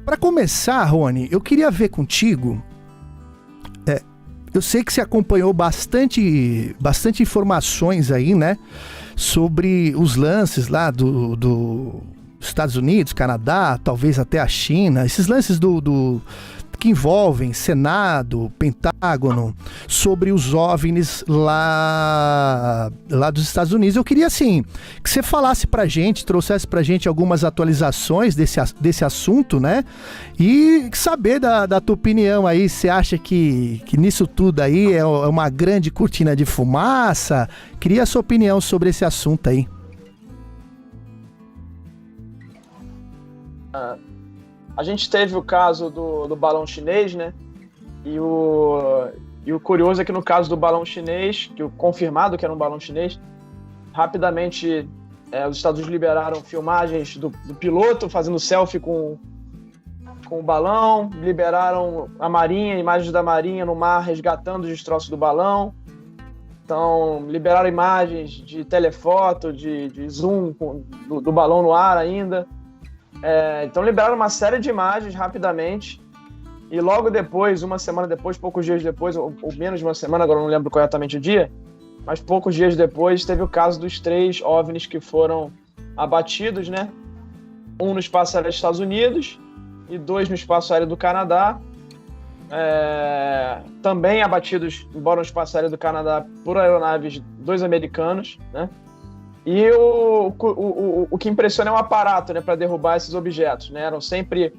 Para começar, Rony, eu queria ver contigo. Eu sei que você acompanhou bastante informações aí, né? Sobre os lances lá do Estados Unidos, Canadá, talvez até a China. Esses lances que envolvem Senado, Pentágono, sobre os OVNIs lá dos Estados Unidos. Eu queria, assim, que você falasse pra gente, trouxesse pra gente algumas atualizações desse assunto, né? E saber da tua opinião aí. Você acha que nisso tudo aí é uma grande cortina de fumaça? Queria a sua opinião sobre esse assunto aí. A gente teve o caso do balão chinês, né? E o curioso é que no caso do balão chinês, que o confirmado que era um balão chinês, rapidamente os Estados Unidos liberaram filmagens do piloto fazendo selfie com o balão, liberaram a Marinha, imagens da Marinha no mar resgatando os destroços do balão. Então, liberaram imagens de telefoto, de zoom do balão no ar ainda. Então liberaram uma série de imagens rapidamente e logo depois, uma semana depois, poucos dias depois, ou menos de uma semana, agora não lembro corretamente o dia, mas poucos dias depois teve o caso dos 3 OVNIs que foram abatidos, né? Um no espaço aéreo dos Estados Unidos e 2 no espaço aéreo do Canadá, também abatidos, embora no espaço aéreo do Canadá, por aeronaves 2 americanos, né? E o que impressiona é o aparato, né, para derrubar esses objetos, né? Eram sempre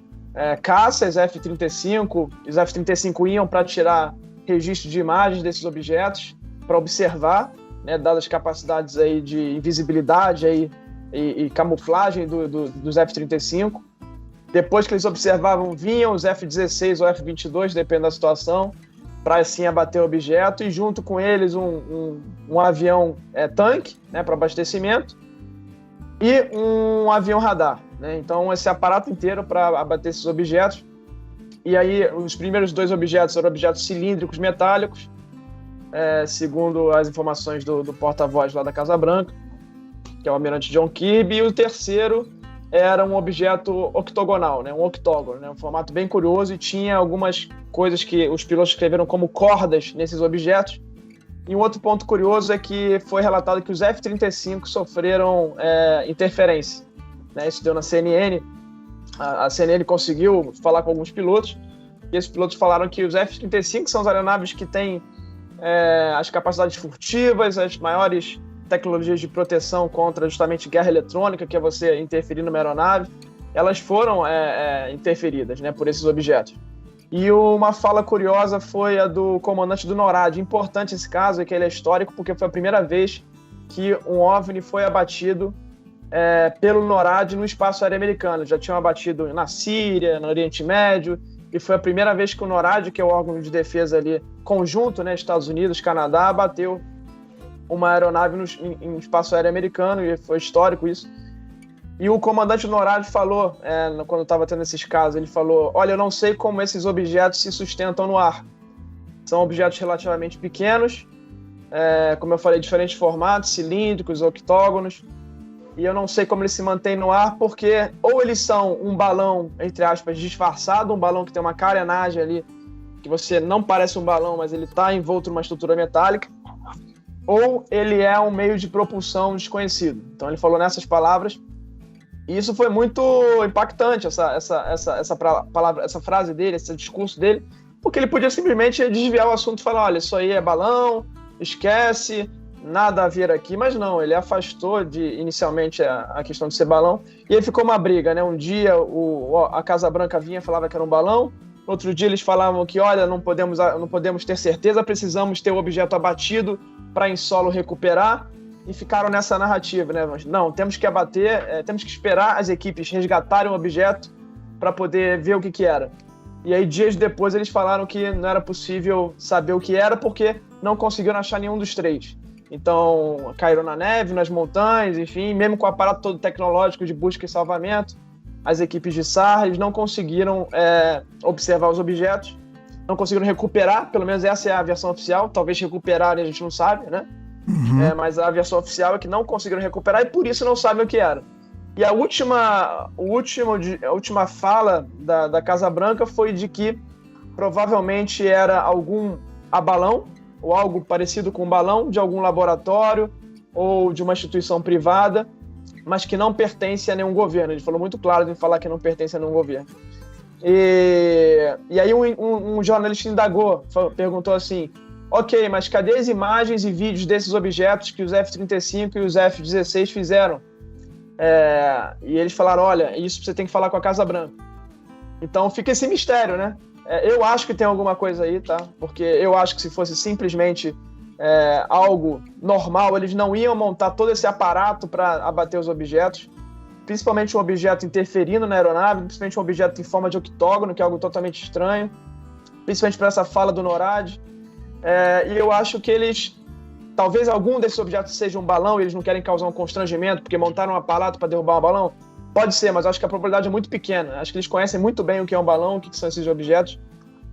caças F-35, os F-35 iam para tirar registro de imagens desses objetos, para observar, né, dadas as capacidades aí de invisibilidade aí, e camuflagem dos F-35. Depois que eles observavam, vinham os F-16 ou F-22, depende da situação, para assim abater o objeto, e junto com eles um avião tanque, né, para abastecimento, e um avião radar, né? Então esse aparato inteiro para abater esses objetos. E aí os primeiros 2 objetos eram objetos cilíndricos metálicos, segundo as informações do porta-voz lá da Casa Branca, que é o almirante John Kirby, e o terceiro era um objeto octogonal, né, um octógono, né, um formato bem curioso, e tinha algumas coisas que os pilotos escreveram como cordas nesses objetos. E um outro ponto curioso é que foi relatado que os F-35 sofreram interferência, né? Isso deu na CNN. A CNN conseguiu falar com alguns pilotos, e esses pilotos falaram que os F-35 são as aeronaves que têm as capacidades furtivas, as maiores tecnologias de proteção contra justamente guerra eletrônica, que é você interferir numa aeronave. Elas foram interferidas, né, por esses objetos. E uma fala curiosa foi a do comandante do NORAD. Importante esse caso, é que ele é histórico, porque foi a primeira vez que um OVNI foi abatido pelo NORAD no espaço aéreo americano. Já tinham abatido na Síria, no Oriente Médio, e foi a primeira vez que o NORAD, que é o órgão de defesa ali conjunto, né, Estados Unidos, Canadá, abateu uma aeronave no espaço aéreo americano, e foi histórico isso. E o comandante do NORAD falou, quando estava tendo esses casos, ele falou: olha, eu não sei como esses objetos se sustentam no ar. São objetos relativamente pequenos, como eu falei, diferentes formatos, cilíndricos, octógonos, e eu não sei como eles se mantêm no ar, porque ou eles são um balão, entre aspas, disfarçado, um balão que tem uma carenagem ali, que você não parece um balão, mas ele está envolto numa estrutura metálica, ou ele é um meio de propulsão desconhecido. Então ele falou nessas palavras, e isso foi muito impactante, essa palavra, essa frase dele, esse discurso dele, porque ele podia simplesmente desviar o assunto e falar: olha, isso aí é balão, esquece, nada a ver aqui. Mas não, ele afastou inicialmente a questão de ser balão, e aí ficou uma briga, né? Um dia a Casa Branca vinha e falava que era um balão, outro dia eles falavam que, olha, não podemos ter certeza, precisamos ter o objeto abatido para em solo recuperar, e ficaram nessa narrativa, né? Não, temos que abater, temos que esperar as equipes resgatarem o objeto para poder ver o que era. E aí, dias depois, eles falaram que não era possível saber o que era, porque não conseguiram achar nenhum dos 3. Então, caíram na neve, nas montanhas, enfim, mesmo com o aparato todo tecnológico de busca e salvamento, as equipes de SAR, eles não conseguiram observar os objetos, não conseguiram recuperar, pelo menos essa é a versão oficial, talvez recuperarem, a gente não sabe, né? Mas a versão oficial é que não conseguiram recuperar e por isso não sabem o que era. E a última fala da Casa Branca foi de que provavelmente era algum abalão, ou algo parecido com um balão, de algum laboratório ou de uma instituição privada, mas que não pertence a nenhum governo. Ele falou muito claro em falar que não pertence a nenhum governo. E aí um jornalista indagou, perguntou assim: ok, mas cadê as imagens e vídeos desses objetos que os F-35 e os F-16 fizeram? E eles falaram: olha, isso você tem que falar com a Casa Branca. Então fica esse mistério, né? Eu acho que tem alguma coisa aí, tá? Porque eu acho que se fosse simplesmente algo normal, eles não iam montar todo esse aparato para abater os objetos, principalmente um objeto interferindo na aeronave, principalmente um objeto em forma de octógono, que é algo totalmente estranho, principalmente para essa fala do NORAD. E eu acho que eles, talvez algum desses objetos seja um balão e eles não querem causar um constrangimento porque montaram um aparato para derrubar um balão. Pode ser, mas acho que a probabilidade é muito pequena. Acho que eles conhecem muito bem o que é um balão, o que são esses objetos.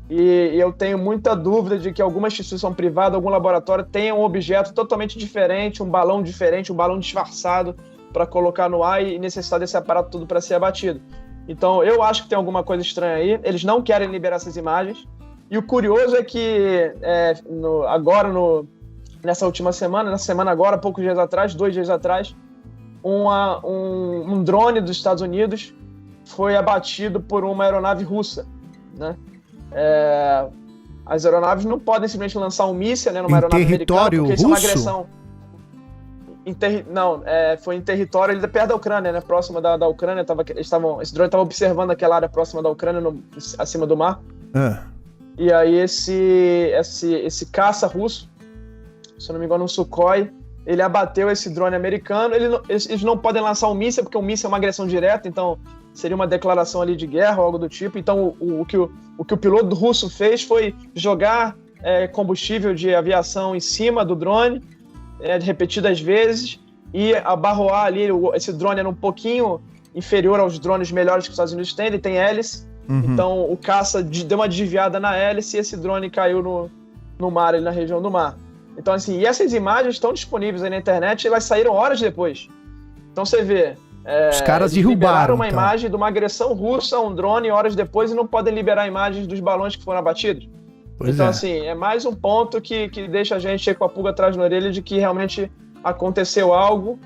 E eu tenho muita dúvida de que alguma instituição privada, algum laboratório tenha um objeto totalmente diferente, um balão disfarçado para colocar no ar e necessitar desse aparato todo para ser abatido. Então, eu acho que tem alguma coisa estranha aí. Eles não querem liberar essas imagens. E o curioso é que nessa última semana, agora, poucos dias atrás, 2 dias atrás, um drone dos Estados Unidos foi abatido por uma aeronave russa, né? As aeronaves não podem simplesmente lançar um míssil, né, numa aeronave americana, porque isso é uma agressão. Foi em território ali perto da Ucrânia, né, próxima da Ucrânia. Esse drone estava observando aquela área próxima da Ucrânia, acima do mar. E aí esse caça russo, se eu não me engano, um Sukhoi, ele abateu esse drone americano. Eles não podem lançar um míssil, porque um míssil é uma agressão direta, então seria uma declaração ali de guerra ou algo do tipo. Então o que o piloto russo fez foi jogar combustível de aviação em cima do drone, repetidas vezes, e abarroar ali. Esse drone era um pouquinho inferior aos drones melhores que os Estados Unidos têm, ele tem hélice. Então o caça deu uma desviada na hélice e esse drone caiu no mar, ali na região do mar. Então, assim, e essas imagens estão disponíveis aí na internet e elas saíram horas depois. Então você vê, os caras derrubaram uma imagem de uma agressão russa a um drone horas depois e não podem liberar imagens dos balões que foram abatidos. Então, assim, é mais um ponto que deixa a gente com a pulga atrás na orelha de que realmente aconteceu algo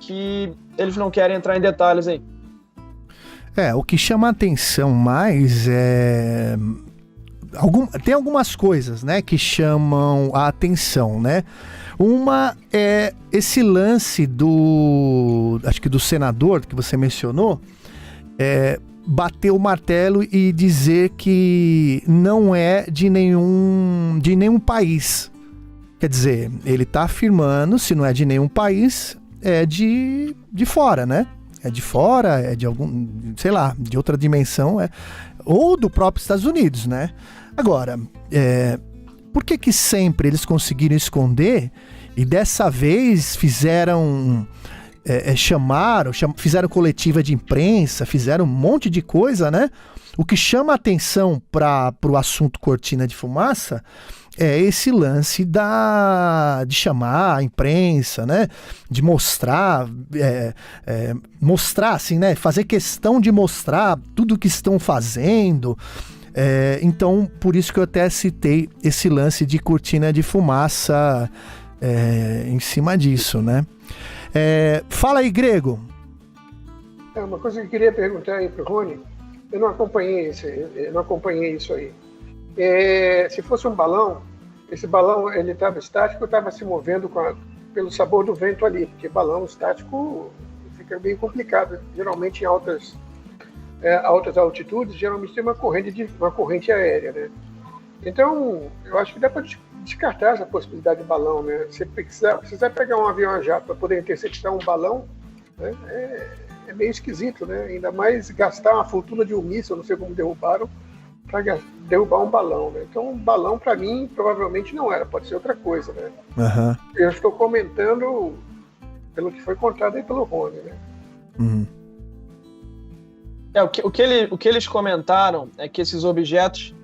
que eles não querem entrar em detalhes aí. O que chama a atenção mais tem algumas coisas, né, que chamam a atenção, né? Uma é esse lance acho que do senador que você mencionou, bater o martelo e dizer que não é de nenhum país. Quer dizer, ele está afirmando, se não é de nenhum país, é de fora, né? É de fora, é de algum, sei lá, de outra dimensão, ou do próprio Estados Unidos, né? Agora, por que sempre eles conseguiram esconder e dessa vez fizeram coletiva de imprensa, fizeram um monte de coisa, né? O que chama a atenção para o assunto cortina de fumaça é esse lance de chamar a imprensa, né? De mostrar, assim, né? Fazer questão de mostrar tudo o que estão fazendo. Então, por isso que eu até citei esse lance de cortina de fumaça em cima disso, né? Fala aí, Grego. Uma coisa que eu queria perguntar aí pro Rony, eu não acompanhei isso aí. Se fosse um balão, esse balão ele estava estático ou estava se movendo pelo sabor do vento ali? Porque balão estático fica bem complicado. Geralmente em altas altitudes, geralmente tem uma corrente aérea, né? Então, eu acho que dá para descartar essa possibilidade de balão, né? Se precisar pegar um avião a jato para poder interceptar um balão, né? É meio esquisito, né? Ainda mais gastar uma fortuna de um míssil, não sei como derrubaram, para derrubar um balão, né? Então, um balão, para mim, provavelmente não era, pode ser outra coisa, né? Uhum. Eu estou comentando pelo que foi contado aí pelo Rony, né? Uhum. O que eles comentaram é que esses objetos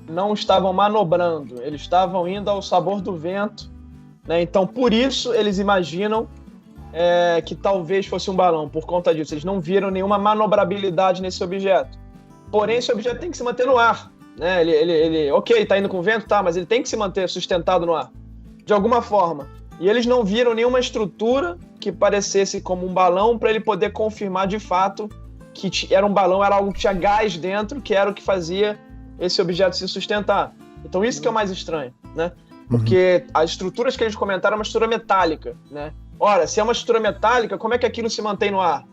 não estavam manobrando, eles estavam indo ao sabor do vento, né? Então, por isso, eles imaginam que talvez fosse um balão por conta disso. Eles não viram nenhuma manobrabilidade nesse objeto. Porém, esse objeto tem que se manter no ar, né? Ele ok, tá indo com vento, tá, mas ele tem que se manter sustentado no ar, de alguma forma. E eles não viram nenhuma estrutura que parecesse como um balão para ele poder confirmar de fato que era um balão, era algo que tinha gás dentro, que era o que fazia esse objeto se sustentar. Então isso que é o mais estranho, né? Porque as estruturas que eles comentaram é uma estrutura metálica, né? Ora, se é uma estrutura metálica, como é que aquilo se mantém no ar?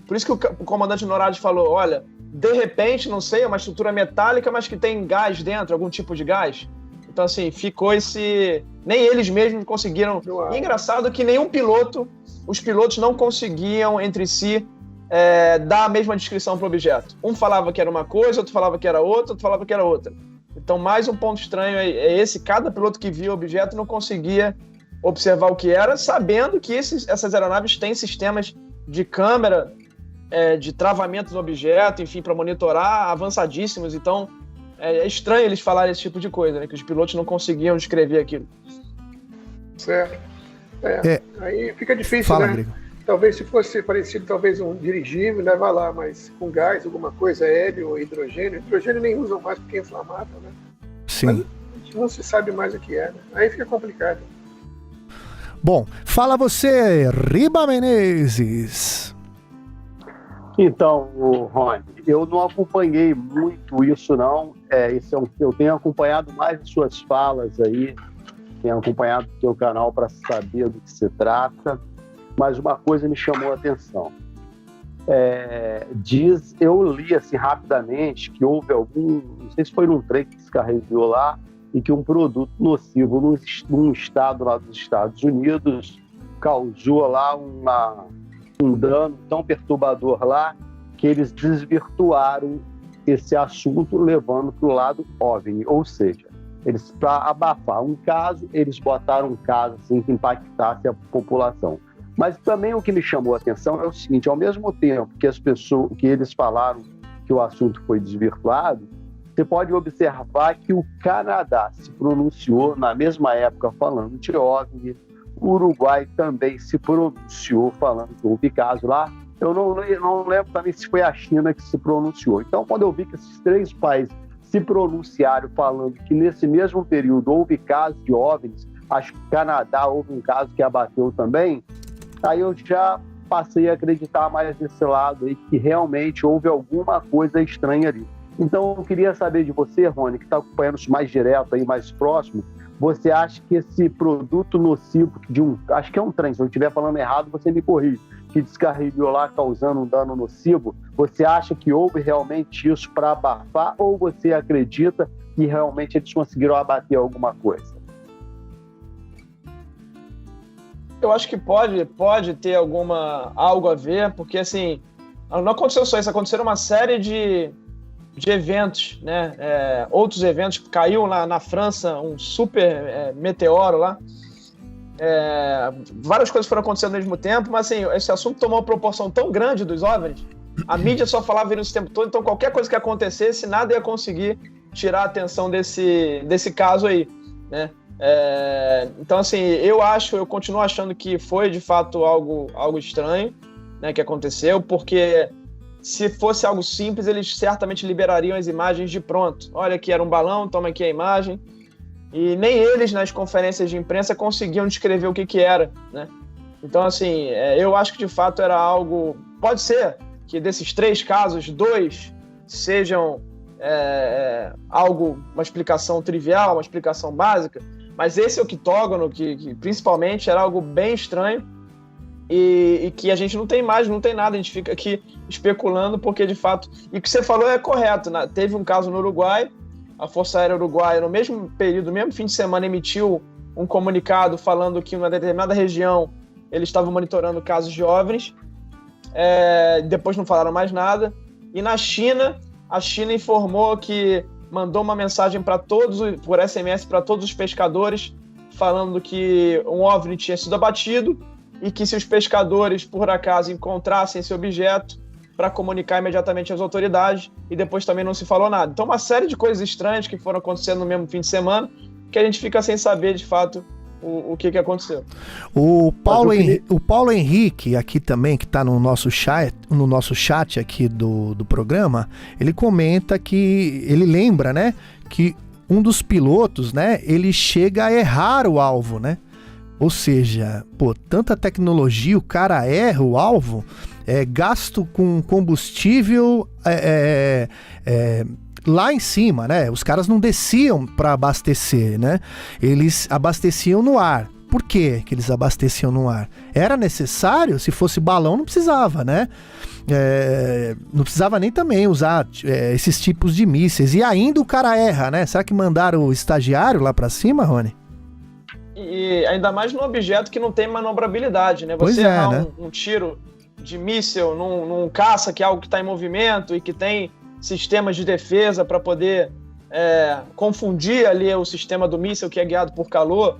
Por isso que o comandante Norad falou, olha, de repente, não sei, é uma estrutura metálica, mas que tem gás dentro, algum tipo de gás. Então, assim, ficou esse... Nem eles mesmos conseguiram... E engraçado que os pilotos não conseguiam entre si dar a mesma descrição para o objeto. Um falava que era uma coisa, outro falava que era outra, outro falava que era outra. Então, mais um ponto estranho é esse. Cada piloto que via o objeto não conseguia observar o que era, sabendo que essas aeronaves têm sistemas de câmera, de travamento do objeto, enfim, para monitorar, avançadíssimos. Então, é estranho eles falarem esse tipo de coisa, né? Que os pilotos não conseguiam descrever aquilo. Certo. Aí fica difícil, Fala, né? Rodrigo. Talvez se fosse parecido, talvez um dirigível, leva lá, mas com gás, alguma coisa, hélio ou hidrogênio. Hidrogênio nem usam mais porque é inflamável, né? Sim. Mas a gente não se sabe mais o que é, né? Aí fica complicado. Bom, fala você, Riba Menezes. Então, Rony, eu não acompanhei muito isso, não. Eu tenho acompanhado mais as suas falas aí, tenho acompanhado o teu canal para saber do que se trata, mas uma coisa me chamou a atenção. Eu li assim rapidamente que houve não sei se foi num trem que descarregou lá, e que um produto nocivo num estado lá dos Estados Unidos causou lá um dano tão perturbador lá que eles desvirtuaram esse assunto levando para o lado OVNI, ou seja, eles, para abafar um caso, eles botaram um caso assim, que impactasse a população. Mas também o que me chamou a atenção é o seguinte: ao mesmo tempo que eles falaram que o assunto foi desvirtuado, você pode observar que o Canadá se pronunciou na mesma época falando de OVNI, o Uruguai também se pronunciou falando que houve caso lá. Eu não lembro também se foi a China que se pronunciou. Então, quando eu vi que esses 3 países se pronunciaram falando que nesse mesmo período houve casos de OVNIs, acho que o Canadá houve um caso que abateu também, aí eu já passei a acreditar mais nesse lado aí, que realmente houve alguma coisa estranha ali. Então, eu queria saber de você, Rony, que está acompanhando isso mais direto, aí, mais próximo, você acha que esse produto nocivo acho que é um trem, se eu estiver falando errado, você me corrige, que descarregou lá causando um dano nocivo, você acha que houve realmente isso para abafar, ou você acredita que realmente eles conseguiram abater alguma coisa? Eu acho que pode ter algo a ver, porque assim, não aconteceu só isso, aconteceram uma série de eventos, né? Outros eventos, caiu lá na França um super meteoro lá, várias coisas foram acontecendo ao mesmo tempo, mas assim, esse assunto tomou uma proporção tão grande dos OVNIs, a mídia só falava isso o tempo todo, então qualquer coisa que acontecesse, nada ia conseguir tirar a atenção desse caso aí, né? Então assim, eu continuo achando que foi de fato algo estranho, né, que aconteceu, porque se fosse algo simples, eles certamente liberariam as imagens de pronto. Olha, aqui era um balão, toma aqui a imagem. E nem eles, nas conferências de imprensa, conseguiam descrever o que era, né? Então, assim, eu acho que de fato era algo... Pode ser que desses 3 casos, 2 sejam uma explicação trivial, uma explicação básica, mas esse octógono, que principalmente era algo bem estranho, e que a gente não tem imagem, não tem nada, a gente fica aqui especulando, porque de fato... E o que você falou é correto, né? Teve um caso no Uruguai, a Força Aérea Uruguaia, no mesmo período, no mesmo fim de semana, emitiu um comunicado falando que em uma determinada região eles estavam monitorando casos de OVNIs, depois não falaram mais nada. E na China, a China informou que mandou uma mensagem por SMS para todos os pescadores, falando que um OVNI tinha sido abatido, e que se os pescadores, por acaso, encontrassem esse objeto, para comunicar imediatamente às autoridades, e depois também não se falou nada. Então, uma série de coisas estranhas que foram acontecendo no mesmo fim de semana, que a gente fica sem saber, de fato, o que aconteceu. O Paulo Henrique, aqui também, que está no nosso chat aqui do programa, ele comenta que ele lembra, né, que um dos pilotos, né, ele chega a errar o alvo, né? Ou seja, pô, tanta tecnologia, o cara erra o alvo, gasto com combustível lá em cima, né? Os caras não desciam para abastecer, né? Eles abasteciam no ar. Por que eles abasteciam no ar? Era necessário? Se fosse balão, não precisava, né? Não precisava nem também usar esses tipos de mísseis. E ainda o cara erra, né? Será que mandaram o estagiário lá para cima, Rony? E ainda mais num objeto que não tem manobrabilidade, né? Você errar né? um tiro de míssil num caça, que é algo que está em movimento e que tem sistemas de defesa para poder confundir ali o sistema do míssil que é guiado por calor,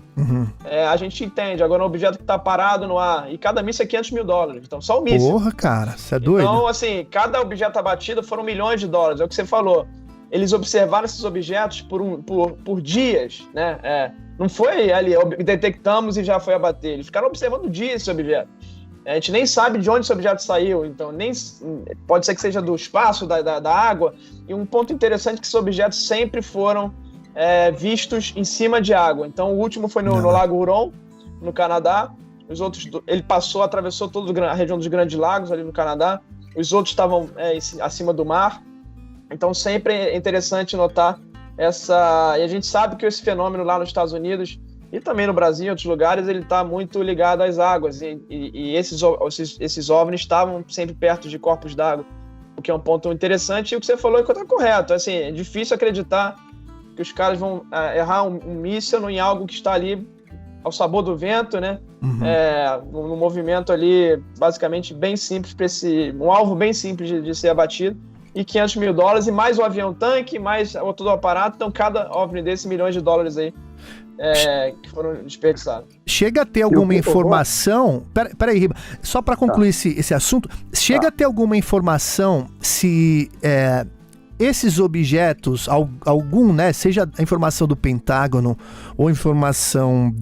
a gente entende. Agora, um objeto que está parado no ar, e cada míssil é $500 mil, então só o míssil. Porra, cara, você é doido. Então, assim, cada objeto abatido foram $milhões, é o que você falou. Eles observaram esses objetos por dias, né? Não foi ali, detectamos e já foi abater. Eles ficaram observando dias esse objeto. A gente nem sabe de onde esse objeto saiu, então pode ser que seja do espaço, da água. E um ponto interessante é que esses objetos sempre foram vistos em cima de água. Então o último foi no Lago Huron, no Canadá. Os outros, ele atravessou toda a região dos Grandes Lagos ali no Canadá. Os outros estavam acima do mar. Então sempre é interessante notar essa... E a gente sabe que esse fenômeno lá nos Estados Unidos e também no Brasil, em outros lugares, ele está muito ligado às águas. E esses OVNIs estavam sempre perto de corpos d'água, o que é um ponto interessante. E o que você falou está correto. Assim, é difícil acreditar que os caras vão errar um míssil em algo que está ali ao sabor do vento, né? Num movimento ali, basicamente, bem simples, um alvo bem simples de ser abatido. E $500 mil, e mais o avião-tanque, mais todo o aparato. Então, cada OVNI desse, $milhões aí. Que foram desperdiçados. Chega a ter alguma informação... Peraí, Riba, só para concluir esse assunto, chega a ter alguma informação se esses objetos, algum, né, seja a informação do Pentágono ou informação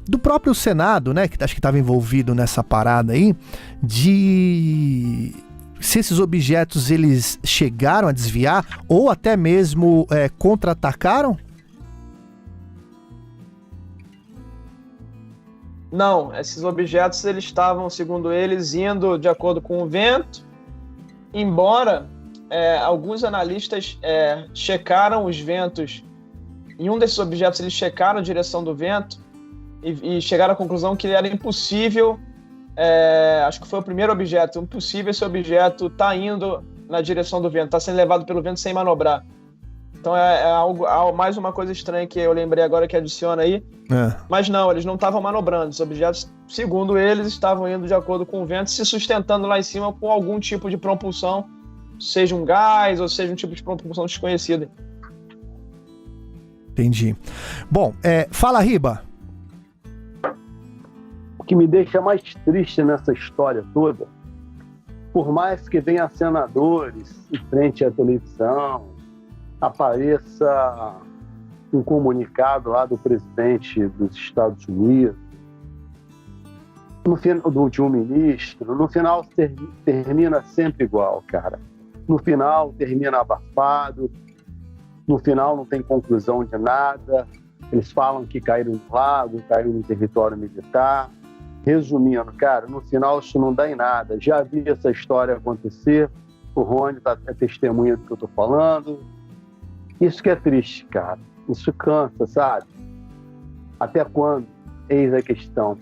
do próprio Senado, né, que acho que estava envolvido nessa parada aí, se esses objetos eles chegaram a desviar ou até mesmo contra-atacaram? Não, esses objetos eles estavam, segundo eles, indo de acordo com o vento, embora alguns analistas checaram os ventos. Em um desses objetos eles checaram a direção do vento e chegaram à conclusão que era impossível, acho que foi o primeiro objeto, impossível esse objeto estar indo na direção do vento, está sendo levado pelo vento sem manobrar. Então mais uma coisa estranha que eu lembrei agora que adiciona aí. Mas não, eles não estavam manobrando. Os objetos, segundo eles, estavam indo de acordo com o vento, se sustentando lá em cima com algum tipo de propulsão, seja um gás ou seja um tipo de propulsão desconhecida. Entendi. Bom, fala, Riba. O que me deixa mais triste nessa história toda, por mais que venha senadores em frente à televisão, apareça um comunicado lá do presidente dos Estados Unidos, de um ministro, no final termina sempre igual, cara. No final termina abafado, no final não tem conclusão de nada, eles falam que caíram no lago, caíram no território militar. Resumindo, cara, no final isso não dá em nada. Já vi essa história acontecer, o Rony é testemunha do que eu tô falando. Isso que é triste, cara. Isso cansa, sabe? Até quando? Eis a questão.